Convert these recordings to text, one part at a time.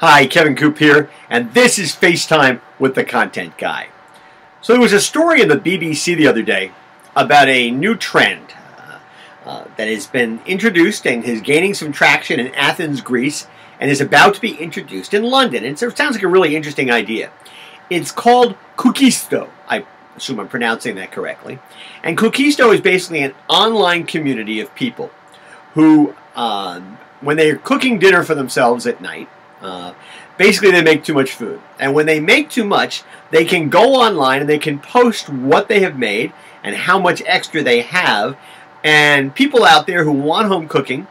Hi, Kevin Coop here, and this is FaceTime with the Content Guy. So there was a story in the BBC the other day about a new trend that has been introduced and is gaining some traction in Athens, Greece, and is about to be introduced in London. And so it sounds like a really interesting idea. It's called Koukisto. I assume I'm pronouncing that correctly. And Koukisto is basically an online community of people who, when they're cooking dinner for themselves at night, basically they make too much food. And when they make too much, they can go online and they can post what they have made and how much extra they have. And people out there who want home cooking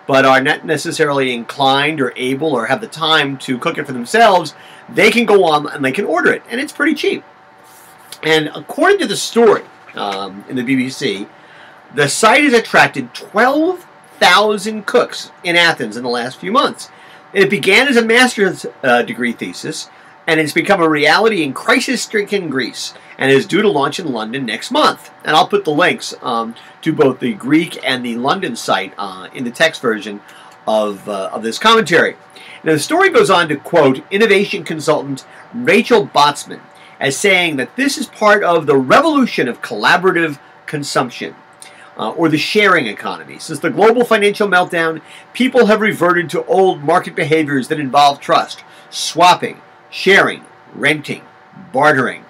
but are not necessarily inclined or able or have the time to cook it for themselves, they can go on and they can order it. And it's pretty cheap. And according to the story in the BBC, the site has attracted 12,000 cooks in Athens in the last few months. And it began as a master's degree thesis, and it's become a reality in crisis-stricken Greece, and is due to launch in London next month. And I'll put the links to both the Greek and the London site in the text version of this commentary. Now, the story goes on to quote innovation consultant Rachel Botsman as saying that this is part of the revolution of collaborative consumption. Or the sharing economy. Since the global financial meltdown, people have reverted to old market behaviors that involve trust, swapping, sharing, renting, bartering.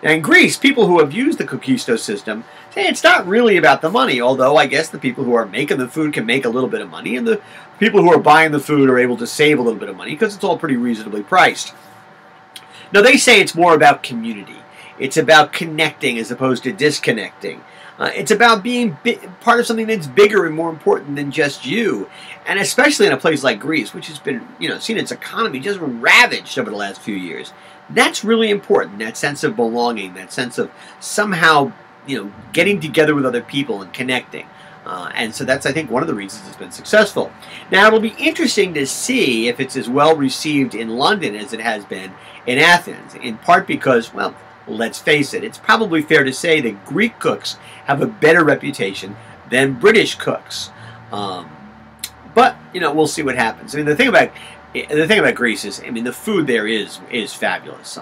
Now in Greece, people who have used the Koukisto system say it's not really about the money, although I guess the people who are making the food can make a little bit of money, and the people who are buying the food are able to save a little bit of money because it's all pretty reasonably priced. Now they say it's more about community. It's about connecting as opposed to disconnecting. It's about being part of something that's bigger and more important than just you. And especially in a place like Greece, which has been, seen its economy just ravaged over the last few years. That's really important, that sense of belonging, that sense of somehow, getting together with other people and connecting. And so that's, I think, one of the reasons it's been successful. Now, it'll be interesting to see if it's as well received in London as it has been in Athens, in part because, well, let's face it, it's probably fair to say that Greek cooks have a better reputation than British cooks. But we'll see what happens. I mean, the thing about Greece is, the food there is fabulous.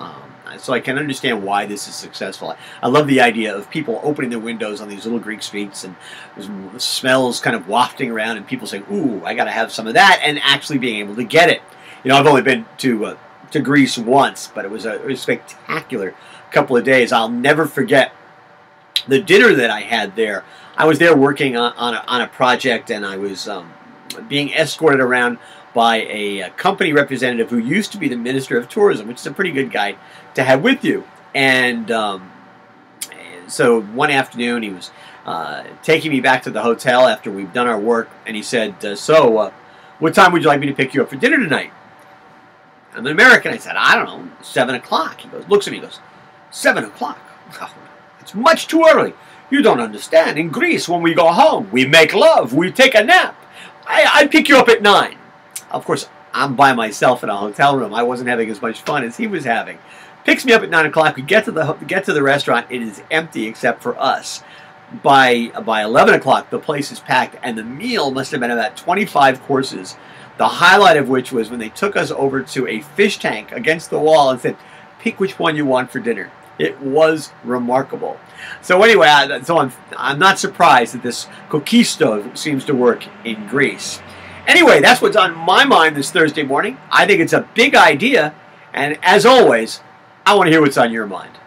So I can understand why this is successful. I love the idea of people opening their windows on these little Greek streets and smells kind of wafting around and people saying, "Ooh, I got to have some of that," and actually being able to get it. I've only been to Greece once, but it was a spectacular couple of days. I'll never forget the dinner that I had there. I was there working on a project, and I was being escorted around by a company representative who used to be the Minister of Tourism, which is a pretty good guy to have with you. And so one afternoon he was taking me back to the hotel after we've done our work, and he said, so what time would you like me to pick you up for dinner tonight? I'm an American. I said, I don't know, 7 o'clock. He looks at me and goes, 7 o'clock? Oh, it's much too early. You don't understand. In Greece, when we go home, we make love, we take a nap. I pick you up at 9. Of course, I'm by myself in a hotel room. I wasn't having as much fun as he was having. Picks me up at 9 o'clock. We get to the restaurant. It is empty except for us. By 11 o'clock, the place is packed, and the meal must have been about 25 courses. The highlight of which was when they took us over to a fish tank against the wall and said, pick which one you want for dinner. It was remarkable. So anyway, I'm not surprised that this Koukisto seems to work in Greece. Anyway, that's what's on my mind this Thursday morning. I think it's a big idea, and as always, I want to hear what's on your mind.